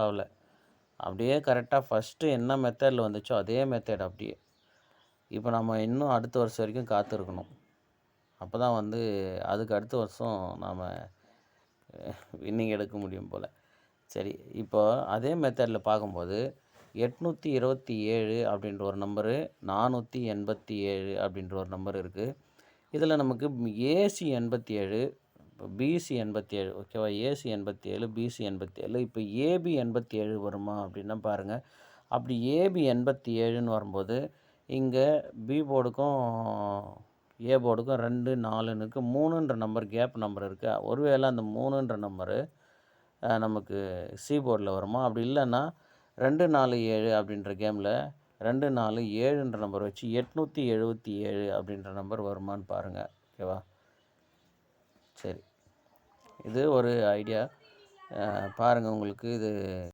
ஆகல. அப்படியே கரெக்டாக ஃபஸ்ட்டு என்ன மெத்தடில் வந்துச்சோ அதே மெத்தட் அப்படியே. இப்போ நம்ம இன்னும் அடுத்த வருஷம் வரைக்கும் காத்திருக்கணும். அப்போ தான் வந்து அதுக்கு அடுத்த வருஷம் நாம் வின்னிங் எடுக்க முடியும் போல். சரி, இப்போ அதே மெத்தடில் பார்க்கும்போது 827 அப்படின்ற ஒரு நம்பரு, 487 அப்படின்ற ஒரு நம்பர் இருக்குது. இதில் நமக்கு ஏசி 87, பிசி 87, ஓகேவா? AC 87, PC 87. இப்போ ஏபி 87 வருமா அப்படின்னா பாருங்கள். அப்படி ஏபி 87ன்னு வரும்போது இங்கே பி போர்டுக்கும் ஏ போர்டுக்கும் 2, 4ன்னு இருக்குது. 3ன்ற நம்பர் கேப் நம்பர் இருக்குது. ஒருவேளை அந்த 3ன்ற நம்பரு நமக்கு சி போர்டில் வருமா? அப்படி இல்லைன்னா 2, 4, 7 அப்படின்ற கேமில் 2, 4, 7ன்ற நம்பர் வச்சு 877 அப்படின்ற நம்பர் வருமானு பாருங்கள். ஓகேவா? சரி, இது ஒரு ஐடியா. பாருங்கள், உங்களுக்கு இது